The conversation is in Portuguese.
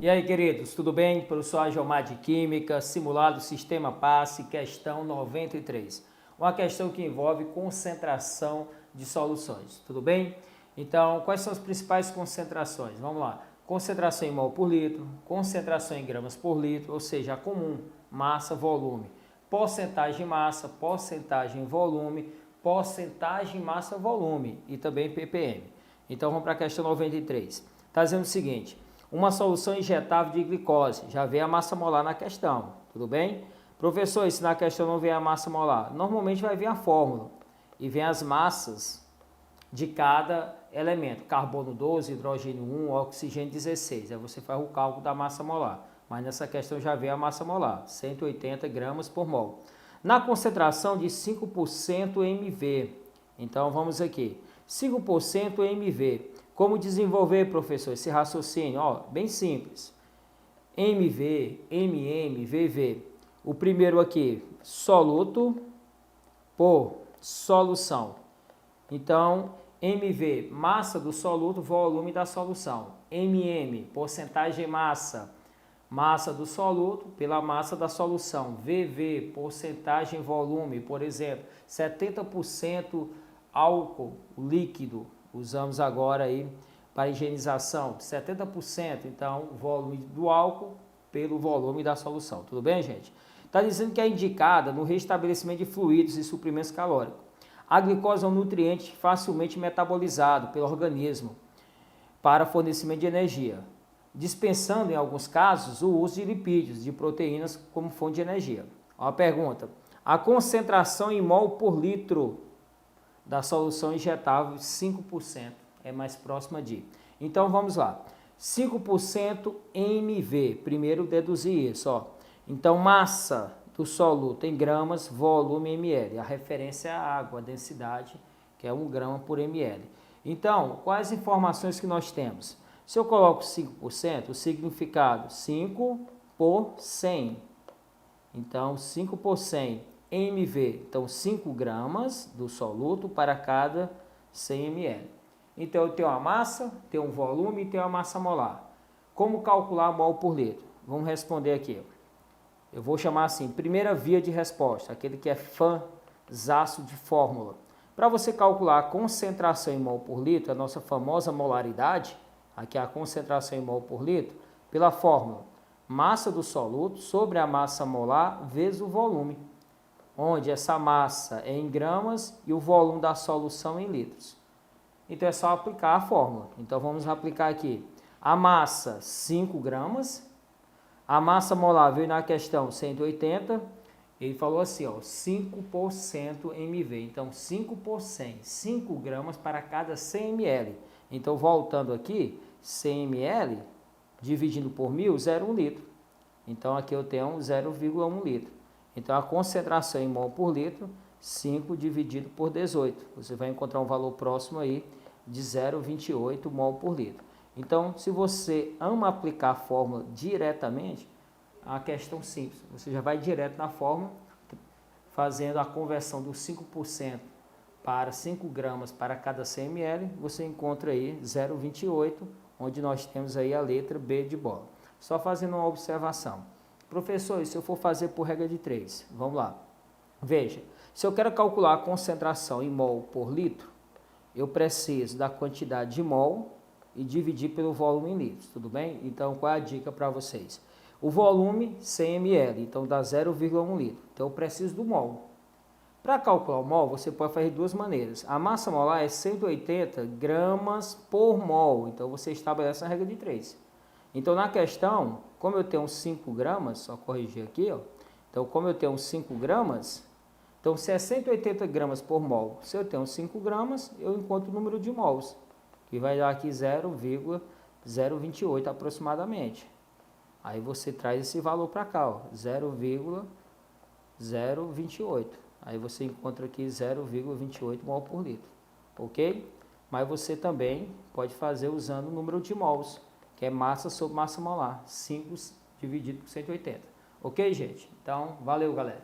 E aí, queridos, tudo bem? Professor Agilmar de Química, simulado Sistema Passe, questão 93. Uma questão que envolve concentração de soluções, tudo bem? Então, quais são as principais concentrações? Vamos lá. Concentração em mol por litro, concentração em gramas por litro, ou seja, a comum, massa, volume. Porcentagem massa, porcentagem volume, porcentagem massa, volume e também ppm. Então, vamos para a questão 93. Está dizendo o seguinte: uma solução injetável de glicose, já vem a massa molar na questão, tudo bem? Professor, e se na questão não vem a massa molar? Normalmente vai vir a fórmula e vem as massas de cada elemento, carbono 12, hidrogênio 1, oxigênio 16, aí você faz o cálculo da massa molar, mas nessa questão já vem a massa molar, 180 gramas por mol. Na concentração de 5% mV, então vamos aqui, 5% mV. Como desenvolver, professor, esse raciocínio? Ó, bem simples. MV, MM, VV. O primeiro aqui, soluto por solução. Então, MV, massa do soluto, volume da solução. MM, porcentagem massa, massa do soluto pela massa da solução. VV, porcentagem volume, por exemplo, 70% álcool líquido. Usamos agora aí para higienização, 70%, então, o volume do álcool pelo volume da solução. Tudo bem, gente? Está dizendo que é indicada no restabelecimento de fluidos e suprimentos calóricos. A glicose é um nutriente facilmente metabolizado pelo organismo para fornecimento de energia, dispensando, em alguns casos, o uso de lipídios, de proteínas como fonte de energia. Ó a pergunta: a concentração em mol por litro da solução injetável, 5%, é mais próxima de. Então, vamos lá. 5% mV, primeiro deduzir isso, ó. Então, massa do soluto em gramas, volume ml. A referência é a água, a densidade, que é 1 grama por ml. Então, quais informações que nós temos? Se eu coloco 5%, o significado 5 por 100. Então, 5 por 100. mV, então 5 gramas do soluto para cada 100 ml. Então, eu tenho uma massa, tenho um volume e tenho uma massa molar. Como calcular mol por litro? Vamos responder aqui. Eu vou chamar assim, primeira via de resposta, aquele que é fãzaço de fórmula. Para você calcular a concentração em mol por litro, a nossa famosa molaridade, aqui é a concentração em mol por litro, pela fórmula massa do soluto sobre a massa molar vezes o volume, onde essa massa é em gramas e o volume da solução em litros. Então é só aplicar a fórmula. Então vamos aplicar aqui. A massa, 5 gramas. A massa molar veio na questão 180. Ele falou assim, ó, 5% mV. Então 5 por 100. 5 gramas para cada 100 ml. Então voltando aqui, 100 ml dividindo por 1000, 0,1 litro. Então aqui eu tenho 0,1 litro. Então, a concentração em mol por litro, 5 dividido por 18. Você vai encontrar um valor próximo aí de 0,28 mol por litro. Então, se você ama aplicar a fórmula diretamente, a questão simples. Você já vai direto na fórmula, fazendo a conversão dos 5% para 5 gramas para cada 100 ml, você encontra aí 0,28, onde nós temos aí a letra B de bola. Só fazendo uma observação. Professor, e se eu for fazer por regra de 3? Vamos lá. Veja, se eu quero calcular a concentração em mol por litro, eu preciso da quantidade de mol e dividir pelo volume em litros, tudo bem? Então, qual é a dica para vocês? O volume, 100 ml, então dá 0,1 litro. Então, eu preciso do mol. Para calcular o mol, você pode fazer de duas maneiras. A massa molar é 180 gramas por mol, então você estabelece a regra de 3. Então, na questão, como eu tenho 5 gramas, só corrigir aqui, ó. Então, como eu tenho 5 gramas, então se é 180 gramas por mol, se eu tenho 5 gramas, eu encontro o número de mols, que vai dar aqui 0,028 aproximadamente. Aí você traz esse valor para cá, ó, 0,028. Aí você encontra aqui 0,28 mol por litro, ok? Mas você também pode fazer usando o número de mols, que é massa sobre massa molar, 5 dividido por 180. Ok, gente? Então, valeu, galera.